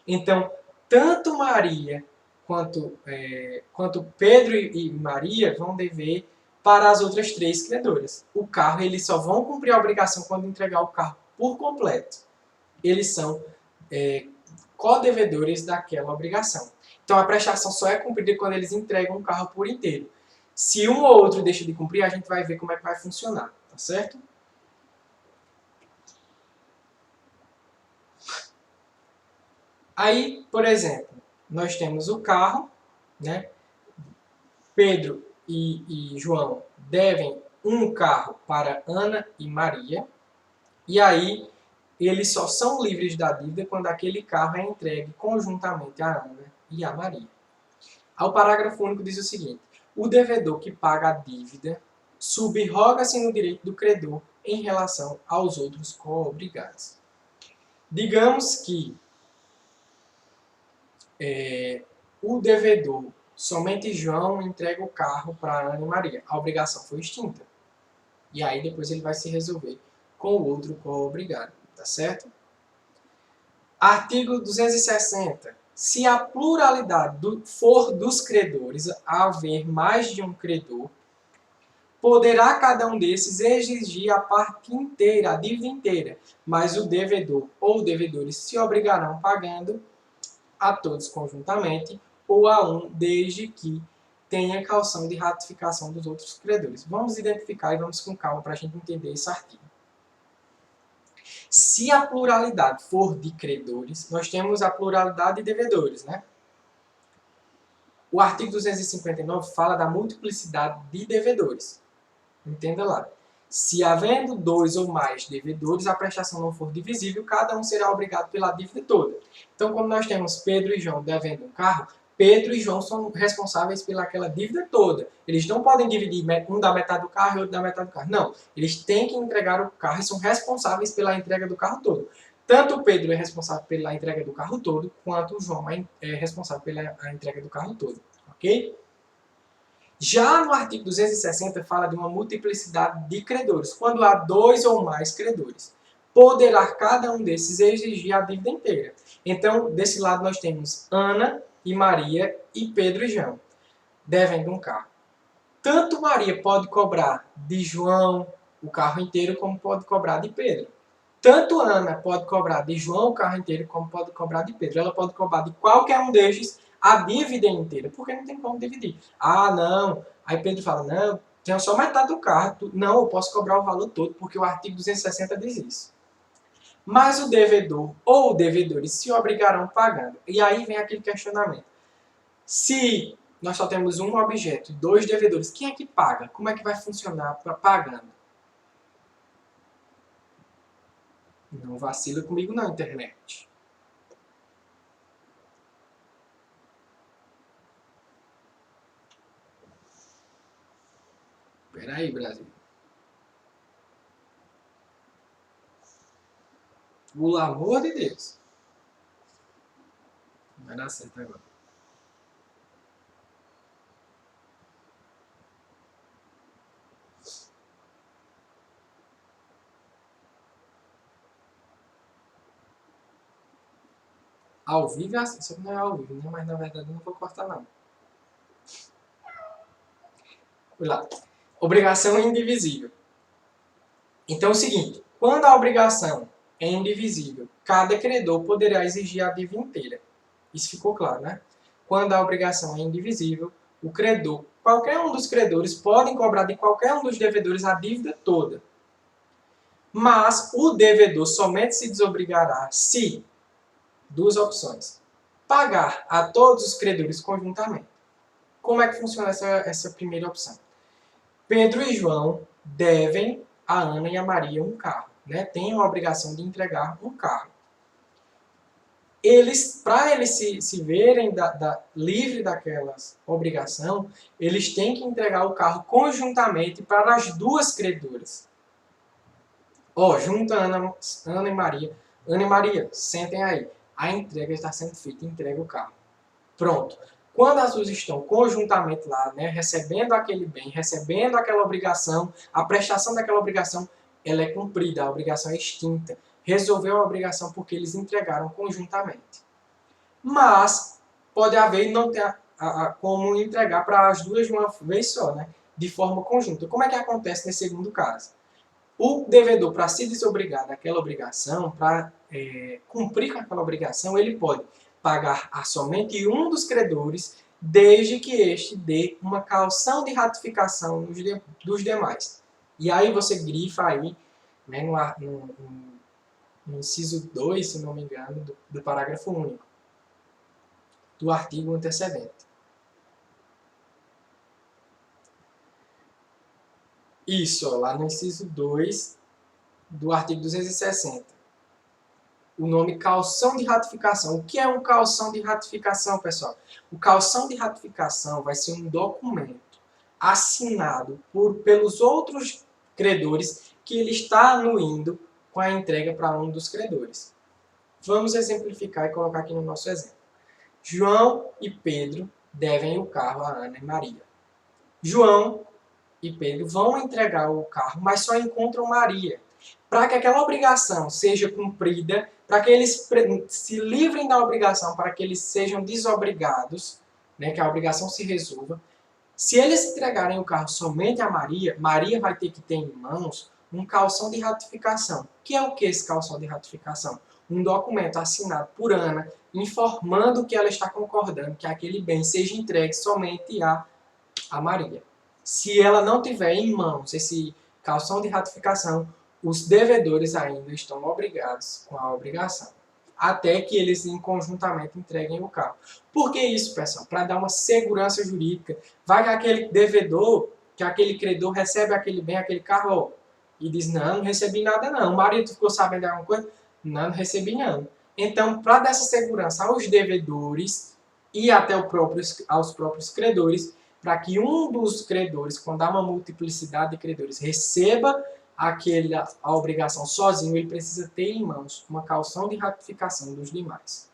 Então, tanto Maria quanto Pedro e Maria vão dever para as outras 3 credoras. O carro, eles só vão cumprir a obrigação quando entregar o carro por completo. Eles são co-devedores daquela obrigação. Então, a prestação só é cumprida quando eles entregam o carro por inteiro. Se um ou outro deixa de cumprir, a gente vai ver como é que vai funcionar, tá certo? Aí, por exemplo, nós temos o carro, né? Pedro e João devem um carro para Ana e Maria, e aí eles só são livres da dívida quando aquele carro é entregue conjuntamente a Ana e a Maria. O parágrafo único diz o seguinte: o devedor que paga a dívida subroga-se no direito do credor em relação aos outros co-obrigados. Digamos que o devedor, somente João, entrega o carro para Ana e Maria. A obrigação foi extinta. E aí depois ele vai se resolver com o outro co-obrigado, tá certo? Artigo 260. Se a pluralidade for dos credores, haver mais de um credor, poderá cada um desses exigir a parte inteira, a dívida inteira, mas o devedor ou devedores se obrigarão pagando a todos conjuntamente ou a um, desde que tenha caução de ratificação dos outros credores. Vamos identificar e vamos com calma para a gente entender esse artigo. Se a pluralidade for de credores, nós temos a pluralidade de devedores, né? O artigo 259 fala da multiplicidade de devedores. Entenda lá. Se havendo 2 ou mais devedores, a prestação não for divisível, cada um será obrigado pela dívida toda. Então, quando nós temos Pedro e João devendo um carro, Pedro e João são responsáveis pelaquela dívida toda. Eles não podem dividir um da metade do carro e outro da metade do carro. Não. Eles têm que entregar o carro e são responsáveis pela entrega do carro todo. Tanto o Pedro é responsável pela entrega do carro todo, quanto o João é responsável pela entrega do carro todo. Ok? Já no artigo 260 fala de uma multiplicidade de credores. Quando há 2 ou mais credores, poderá cada um desses exigir a dívida inteira. Então, desse lado nós temos Ana e Maria e Pedro e João devendo um carro. Tanto Maria pode cobrar de João o carro inteiro, como pode cobrar de Pedro. Tanto Ana pode cobrar de João o carro inteiro, como pode cobrar de Pedro. Ela pode cobrar de qualquer um destes a dívida inteira, porque não tem como dividir. Ah, não. Aí Pedro fala, não, tenho só metade do carro. Não, eu posso cobrar o valor todo, porque o artigo 260 diz isso. Mas o devedor ou devedores se obrigarão pagando. E aí vem aquele questionamento. Se nós só temos um objeto e 2 devedores, quem é que paga? Como é que vai funcionar pagando? Não vacila comigo não, internet. Espera aí, Brasil. Pelo amor de Deus. Vai dar certo agora. Ao vivo é assim, só que não é ao vivo, né? Mas na verdade eu não vou cortar não. Vamos lá. Obrigação indivisível. Então é o seguinte, quando a obrigação é indivisível, cada credor poderá exigir a dívida inteira. Isso ficou claro, né? Quando a obrigação é indivisível, O credor, qualquer um dos credores podem cobrar de qualquer um dos devedores a dívida toda. Mas o devedor somente se desobrigará se, duas opções, pagar a todos os credores conjuntamente. Como é que funciona essa primeira opção? Pedro e João devem a Ana e a Maria um carro, né? Têm a obrigação de entregar um carro. Para eles se verem livre daquela obrigação, eles têm que entregar o carro conjuntamente para as duas credoras. Junta Ana e Maria. Ana e Maria, sentem aí. A entrega está sendo feita, entrega o carro. Pronto. Quando as duas estão conjuntamente lá, né, recebendo aquele bem, recebendo aquela obrigação, a prestação daquela obrigação, ela é cumprida, a obrigação é extinta. Resolveu a obrigação porque eles entregaram conjuntamente. Mas pode haver e não ter como entregar para as duas de uma vez só, né, de forma conjunta. Como é que acontece nesse segundo caso? O devedor, para se desobrigar daquela obrigação, para cumprir com aquela obrigação, ele pode pagar a somente um dos credores, desde que este dê uma caução de ratificação dos demais. E aí você grifa aí, né, no inciso 2, se não me engano, do parágrafo único, do artigo antecedente. Isso, lá no inciso 2 do artigo 260. O nome calção de ratificação. O que é um calção de ratificação, pessoal? O calção de ratificação vai ser um documento assinado pelos outros credores que ele está anuindo com a entrega para um dos credores. Vamos exemplificar e colocar aqui no nosso exemplo. João e Pedro devem o carro a Ana e Maria. João e Pedro vão entregar o carro, mas só encontram Maria. Para que aquela obrigação seja cumprida, para que eles se livrem da obrigação, para que eles sejam desobrigados, né, que a obrigação se resolva, se eles entregarem o carro somente a Maria, Maria vai ter que ter em mãos um calção de ratificação. O que é o que esse calção de ratificação? Um documento assinado por Ana, informando que ela está concordando que aquele bem seja entregue somente a Maria. Se ela não tiver em mãos esse calção de ratificação, os devedores ainda estão obrigados com a obrigação, até que eles conjuntamente entreguem o carro. Por que isso, pessoal? Para dar uma segurança jurídica. Vai que aquele devedor, que aquele credor recebe aquele bem, aquele carro, e diz, não recebi nada não. O marido ficou sabendo de alguma coisa? Não recebi não. Então, para dar essa segurança aos devedores e até aos próprios credores, para que um dos credores, quando há uma multiplicidade de credores, receba a obrigação sozinho, ele precisa ter em mãos uma calção de ratificação dos demais.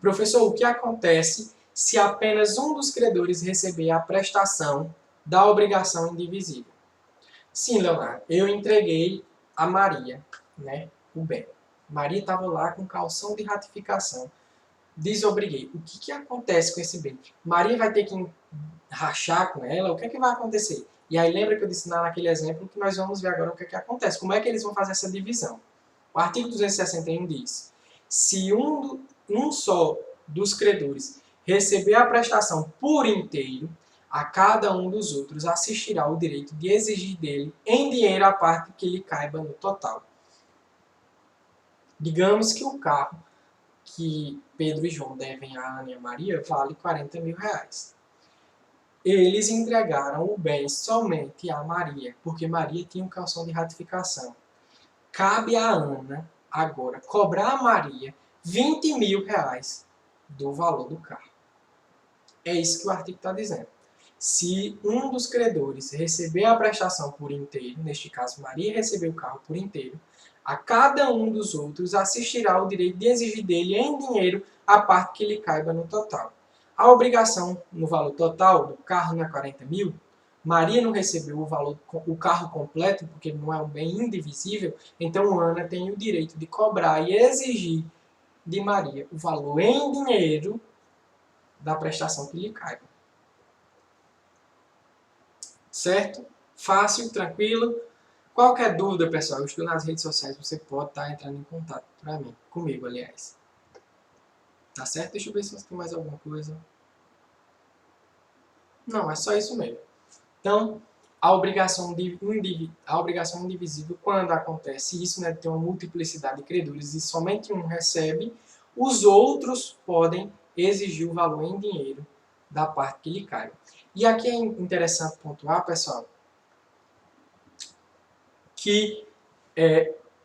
Professor, o que acontece se apenas um dos credores receber a prestação da obrigação indivisível? Sim, Leonardo, eu entreguei a Maria, né, o bem. Maria estava lá com calção de ratificação. Desobriguei. O que acontece com esse bem? Maria vai ter que rachar com ela? O que vai acontecer? E aí lembra que eu disse naquele exemplo que nós vamos ver agora o que acontece. Como é que eles vão fazer essa divisão? O artigo 261 diz: se um só dos credores receber a prestação por inteiro, a cada um dos outros assistirá o direito de exigir dele em dinheiro a parte que lhe caiba no total. Digamos que o carro que Pedro e João devem a Ana e a Maria vale 40 mil reais. Eles entregaram o bem somente a Maria, porque Maria tinha um calção de ratificação. Cabe a Ana, agora, cobrar a Maria 20 mil reais do valor do carro. É isso que o artigo está dizendo. Se um dos credores receber a prestação por inteiro, neste caso Maria recebeu o carro por inteiro, a cada um dos outros assistirá o direito de exigir dele em dinheiro a parte que lhe caiba no total. A obrigação no valor total do carro não é 40 mil, Maria não recebeu o carro completo, porque não é um bem indivisível, então Ana tem o direito de cobrar e exigir de Maria o valor em dinheiro da prestação que lhe caiba. Certo? Fácil, tranquilo. Qualquer dúvida, pessoal, eu estou nas redes sociais, você pode estar entrando em contato comigo, aliás. Tá certo? Deixa eu ver se tem mais alguma coisa. Não, é só isso mesmo. Então, a obrigação indivisível, quando acontece isso, né, tem uma multiplicidade de credores e somente um recebe, os outros podem exigir o valor em dinheiro da parte que lhe cai. E aqui é interessante pontuar, pessoal, que,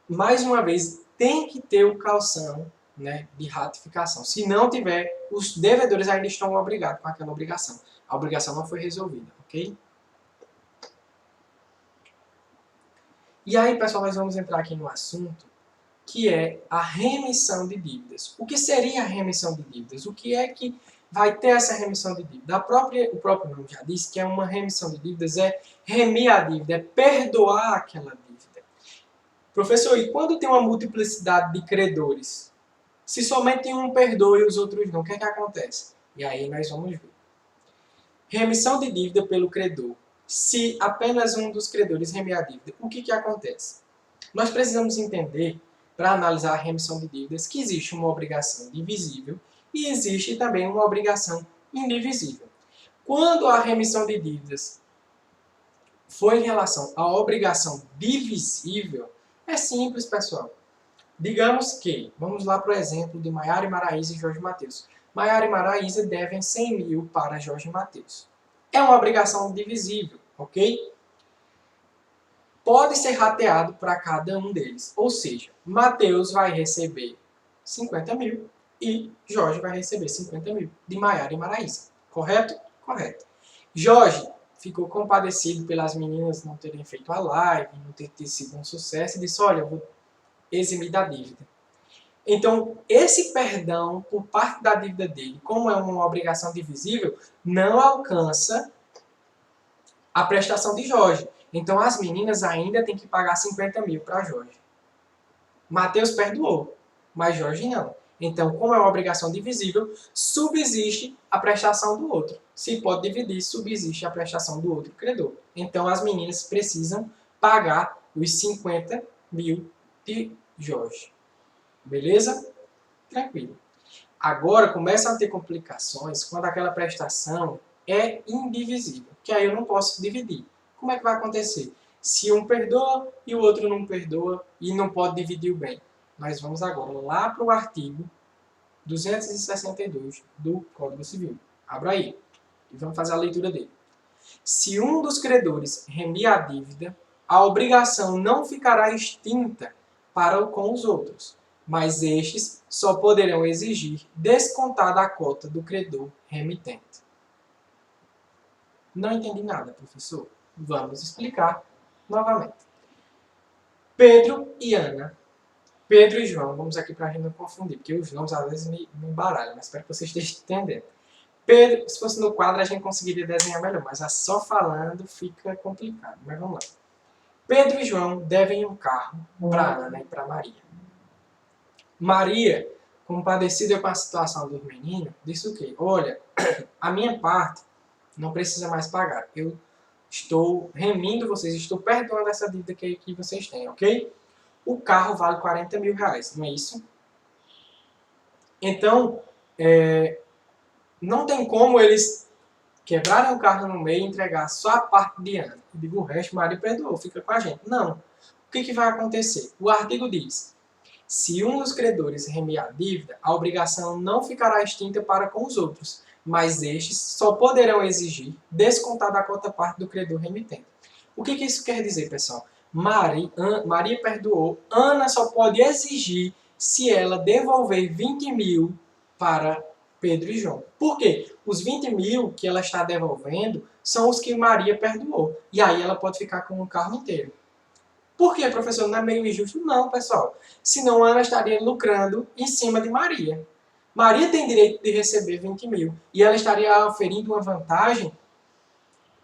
mais uma vez, tem que ter o calção, né, de ratificação. Se não tiver, os devedores ainda estão obrigados com aquela obrigação. A obrigação não foi resolvida, ok? E aí, pessoal, nós vamos entrar aqui no assunto que é a remissão de dívidas. O que seria a remissão de dívidas? O que é que vai ter essa remissão de dívida? O próprio nome já disse que é uma remissão de dívidas, é remir a dívida, é perdoar aquela dívida. Professor, e quando tem uma multiplicidade de credores? Se somente um perdoa e os outros não, o que é que acontece? E aí nós vamos ver. Remissão de dívida pelo credor. Se apenas um dos credores remir a dívida, o que acontece? Nós precisamos entender, para analisar a remissão de dívidas, que existe uma obrigação divisível e existe também uma obrigação indivisível. Quando a remissão de dívidas for em relação à obrigação divisível, é simples, pessoal. Digamos que, vamos lá para o exemplo de Maiara e Maraísa e Jorge Mateus. Maiara e Maraísa devem 100 mil para Jorge Mateus. É uma obrigação divisível, ok? Pode ser rateado para cada um deles. Ou seja, Mateus vai receber 50 mil e Jorge vai receber 50 mil de Maiara e Maraísa. Correto? Correto. Jorge ficou compadecido pelas meninas não terem feito a live, não ter sido um sucesso, e disse, olha, eu vou eximir da dívida. Então, esse perdão por parte da dívida dele, como é uma obrigação divisível, não alcança a prestação de Jorge. Então, as meninas ainda têm que pagar 50 mil para Jorge. Mateus perdoou, mas Jorge não. Então, como é uma obrigação divisível, subsiste a prestação do outro. Se pode dividir, subsiste a prestação do outro credor. Então, as meninas precisam pagar os 50 mil de Jorge. Beleza? Tranquilo. Agora, começam a ter complicações quando aquela prestação é indivisível, que aí eu não posso dividir. Como é que vai acontecer? Se um perdoa e o outro não perdoa e não pode dividir o bem. Nós vamos agora lá para o artigo 262 do Código Civil. Abra aí e vamos fazer a leitura dele. Se um dos credores remir a dívida, a obrigação não ficará extinta para com os outros, mas estes só poderão exigir descontada a cota do credor remitente. Não entendi nada, professor. Vamos explicar novamente. Pedro e Ana. Pedro e João. Vamos aqui para a gente não confundir, porque os nomes às vezes me embaralham, mas espero que vocês estejam entendendo. Pedro, se fosse no quadro a gente conseguiria desenhar melhor, mas só falando fica complicado. Mas vamos lá. Pedro e João devem um carro para Ana e para Maria. Maria, compadecida com a situação dos meninos, disse o quê? Olha, a minha parte não precisa mais pagar. Eu estou remindo vocês, estou perdoando essa dívida que vocês têm, ok? O carro vale 40 mil reais, não é isso? Então, não tem como eles quebrarem o carro no meio e entregar só a parte de Ana. Eu digo, o resto Maria perdoou, fica com a gente. Não. O que vai acontecer? O artigo diz, se um dos credores remir a dívida, a obrigação não ficará extinta para com os outros, mas estes só poderão exigir descontar da cota parte do credor remitente. O que isso quer dizer, pessoal? Maria perdoou, Ana só pode exigir se ela devolver 20 mil para Pedro e João. Por quê? Os 20 mil que ela está devolvendo são os que Maria perdoou. E aí ela pode ficar com o carro inteiro. Por quê, professor? Não é meio injusto? Não, pessoal. Senão Ana estaria lucrando em cima de Maria. Maria tem direito de receber 20 mil. E ela estaria oferindo uma vantagem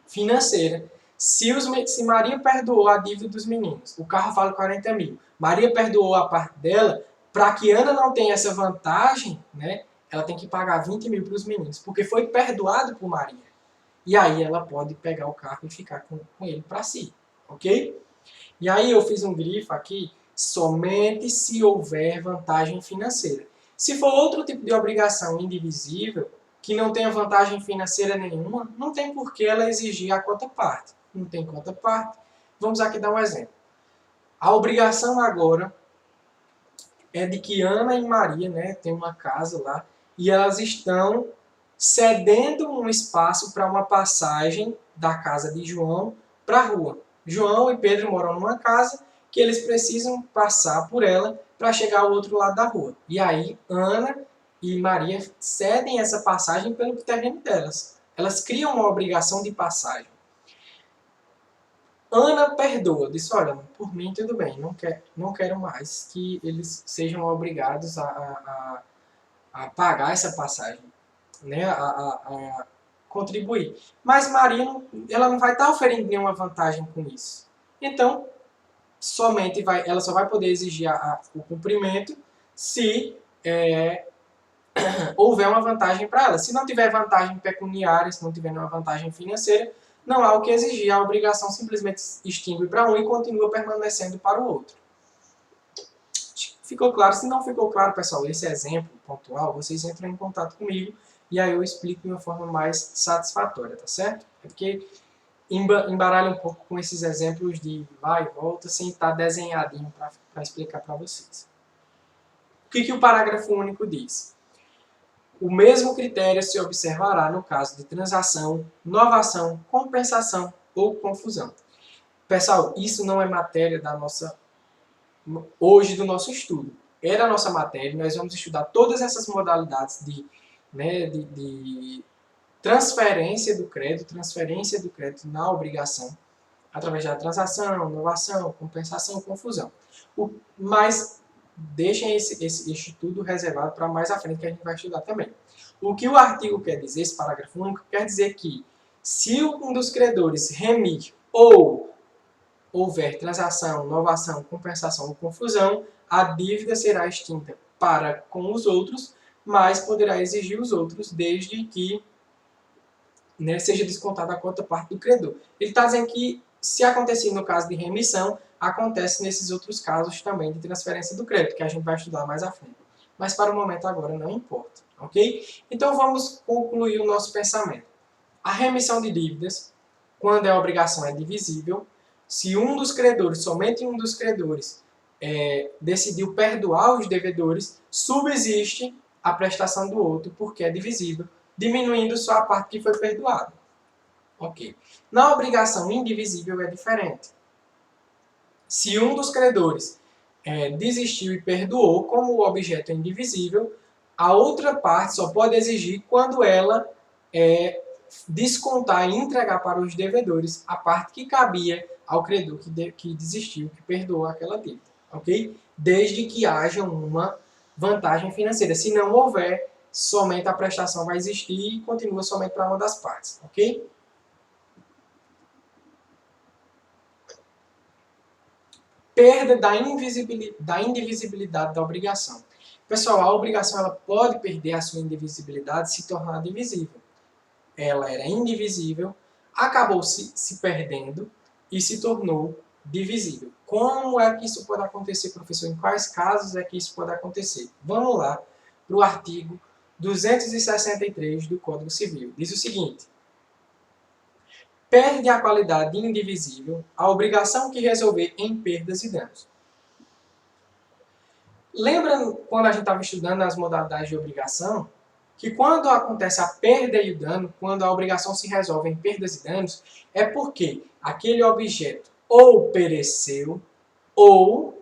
financeira. Se Maria perdoou a dívida dos meninos, o carro vale 40 mil. Maria perdoou a parte dela, para que Ana não tenha essa vantagem, né, ela tem que pagar 20 mil para os meninos, porque foi perdoado por Maria. E aí ela pode pegar o carro e ficar com ele para si, ok? E aí eu fiz um grifo aqui, somente se houver vantagem financeira. Se for outro tipo de obrigação indivisível, que não tenha vantagem financeira nenhuma, não tem por que ela exigir a quota parte. Não tem quota parte. Vamos aqui dar um exemplo. A obrigação agora é de que Ana e Maria, né, tem uma casa lá, e elas estão cedendo um espaço para uma passagem da casa de João para a rua. João e Pedro moram numa casa que eles precisam passar por ela para chegar ao outro lado da rua. E aí Ana e Maria cedem essa passagem pelo terreno delas. Elas criam uma obrigação de passagem. Ana perdoa, diz, olha, por mim tudo bem, não quero mais que eles sejam obrigados a pagar essa passagem, né, a contribuir. Mas Maria, ela não vai estar oferindo nenhuma vantagem com isso. Então, ela só vai poder exigir o cumprimento se houver uma vantagem para ela. Se não tiver vantagem pecuniária, se não tiver nenhuma vantagem financeira, não há o que exigir, a obrigação simplesmente extingue para um e continua permanecendo para o outro. Ficou claro? Se não ficou claro, pessoal, esse exemplo pontual, vocês entram em contato comigo e aí eu explico de uma forma mais satisfatória, tá certo? É porque embaralha um pouco com esses exemplos de vai e volta, sem estar desenhadinho para explicar para vocês. O que o parágrafo único diz? O mesmo critério se observará no caso de transação, novação, compensação ou confusão. Pessoal, isso não é matéria hoje do nosso estudo. Era a nossa matéria, nós vamos estudar todas essas modalidades de transferência do crédito na obrigação, através da transação, novação, compensação, confusão. Mas deixem esse estudo reservado para mais à frente, que a gente vai estudar também. O que o artigo quer dizer, esse parágrafo único, quer dizer que se um dos credores remir ou houver transação, novação, compensação ou confusão, a dívida será extinta para com os outros, mas poderá exigir os outros desde que seja descontada a quota parte do credor. Ele está dizendo que, se acontecer no caso de remissão, acontece nesses outros casos também de transferência do crédito, que a gente vai estudar mais à frente. Mas para o momento agora não importa, ok? Então vamos concluir o nosso pensamento. A remissão de dívidas, quando a obrigação é divisível, se somente um dos credores decidiu perdoar os devedores, subsiste a prestação do outro porque é divisível, diminuindo só a parte que foi perdoada. Ok. Na obrigação indivisível é diferente. Se um dos credores desistiu e perdoou, como o objeto é indivisível, a outra parte só pode exigir quando ela descontar e entregar para os devedores a parte que cabia ao credor que desistiu, que perdoou aquela dívida. Ok? Desde que haja uma vantagem financeira. Se não houver, somente a prestação vai existir e continua somente para uma das partes. Ok? Perda da indivisibilidade da obrigação. Pessoal, a obrigação ela pode perder a sua indivisibilidade e se tornar divisível. Ela era indivisível, acabou se perdendo e se tornou divisível. Como é que isso pode acontecer, professor? Em quais casos é que isso pode acontecer? Vamos lá para o artigo 263 do Código Civil. Diz o seguinte: perde a qualidade de indivisível a obrigação que resolver em perdas e danos. Lembra quando a gente estava estudando as modalidades de obrigação? Que quando acontece a perda e o dano, quando a obrigação se resolve em perdas e danos, é porque aquele objeto ou pereceu ou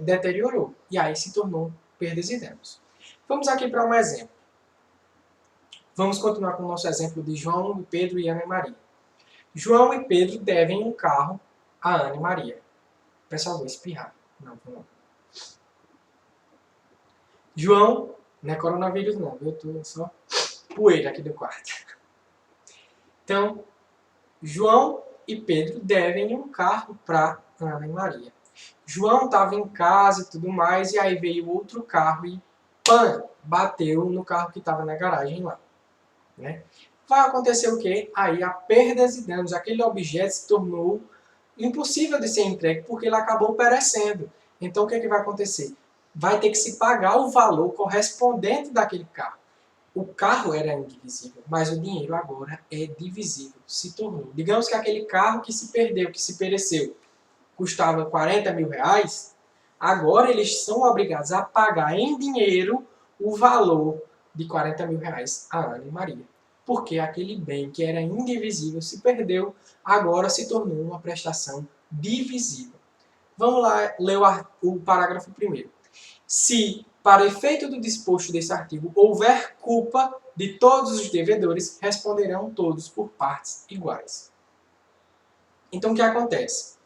deteriorou. E aí se tornou perdas e danos. Vamos aqui para um exemplo. Vamos continuar com o nosso exemplo de João, Pedro e Ana e Maria. João e Pedro devem um carro a Ana e Maria. Pessoal, vou espirrar. Não. João, não é coronavírus não, eu tô só poeira aqui do quarto. Então, João e Pedro devem um carro para Ana e Maria. João estava em casa e tudo mais, e aí veio outro carro e bateu no carro que estava na garagem lá. Né? Vai acontecer o quê? Aí a perdas e danos. Aquele objeto se tornou impossível de ser entregue porque ele acabou perecendo. Então o que vai acontecer? vai ter que se pagar o valor correspondente daquele carro. O carro era indivisível, mas o dinheiro agora é divisível, se tornou. Digamos que aquele carro que se perdeu, que se pereceu, custava 40 mil reais, agora eles são obrigados a pagar em dinheiro o valor de 40 mil reais a Ana e Maria. Porque aquele bem que era indivisível se perdeu, agora se tornou uma prestação divisível. Vamos lá ler o parágrafo primeiro. Se, para efeito do disposto desse artigo, houver culpa de todos os devedores, responderão todos por partes iguais. Então, o que acontece?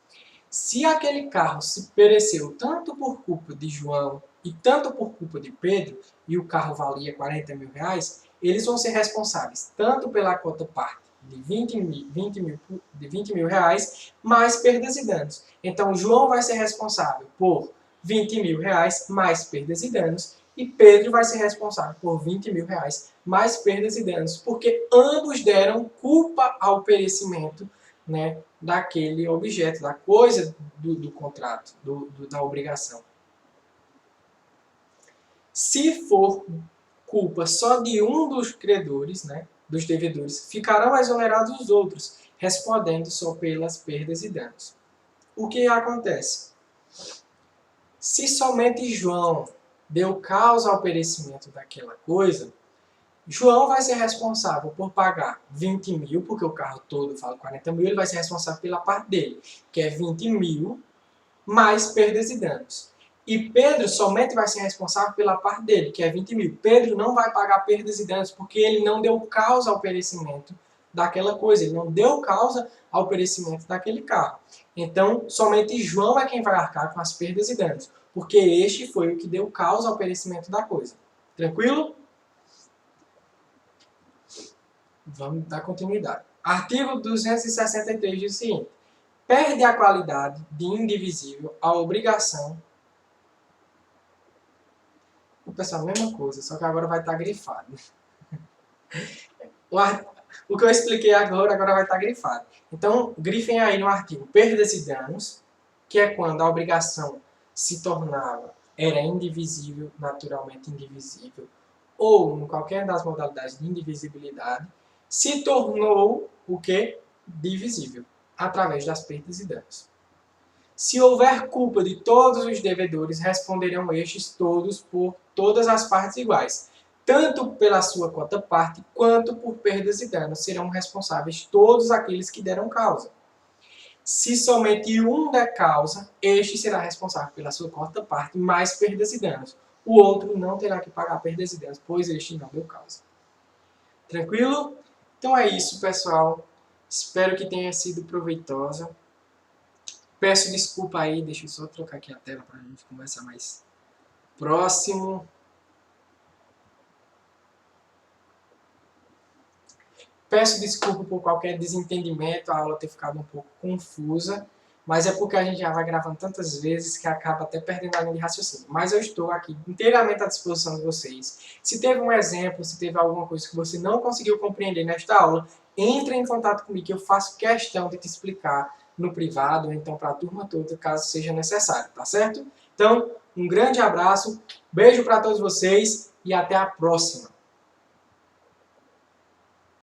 Se aquele carro se pereceu tanto por culpa de João e tanto por culpa de Pedro, e o carro valia 40 mil reais, eles vão ser responsáveis tanto pela cota parte de 20 mil reais, mais perdas e danos. Então, João vai ser responsável por 20 mil reais, mais perdas e danos, e Pedro vai ser responsável por 20 mil reais, mais perdas e danos, porque ambos deram culpa ao perecimento, né, daquele objeto, da coisa do contrato, da obrigação. Se for culpa só de um dos credores, né, dos devedores, ficarão exonerados os outros, respondendo só pelas perdas e danos. O que acontece? Se somente João deu causa ao perecimento daquela coisa, João vai ser responsável por pagar 20 mil, porque o carro todo vale 40 mil, ele vai ser responsável pela parte dele, que é 20 mil, mais perdas e danos. E Pedro somente vai ser responsável pela parte dele, que é 20 mil. Pedro não vai pagar perdas e danos, porque ele não deu causa ao perecimento daquela coisa, ele não deu causa ao perecimento daquele carro. Então, somente João é quem vai arcar com as perdas e danos, porque este foi o que deu causa ao perecimento da coisa. Tranquilo? Vamos dar continuidade. Artigo 263 diz o seguinte: perde a qualidade de indivisível a obrigação. O pessoal, a mesma coisa, só que agora vai estar grifado. O que eu expliquei agora vai estar grifado. Então, grifem aí no artigo perdas e danos, que é quando a obrigação se tornava, era indivisível, naturalmente indivisível, ou em qualquer das modalidades de indivisibilidade, se tornou o que? Divisível, através das perdas e danos. Se houver culpa de todos os devedores, responderão estes todos por todas as partes iguais. Tanto pela sua cota parte, quanto por perdas e danos serão responsáveis todos aqueles que deram causa. Se somente um der causa, este será responsável pela sua cota parte, mais perdas e danos. O outro não terá que pagar perdas e danos, pois este não deu causa. Tranquilo? Então é isso, pessoal. Espero que tenha sido proveitosa. Peço desculpa aí, deixa eu só trocar aqui a tela para a gente conversar mais próximo. Peço desculpa por qualquer desentendimento, a aula ter ficado um pouco confusa, mas é porque a gente já vai gravando tantas vezes que acaba até perdendo a linha de raciocínio. Mas eu estou aqui inteiramente à disposição de vocês. Se teve um exemplo, se teve alguma coisa que você não conseguiu compreender nesta aula, entre em contato comigo que eu faço questão de te explicar no privado, ou então para a turma toda, caso seja necessário, tá certo? Então, um grande abraço, beijo para todos vocês e até a próxima!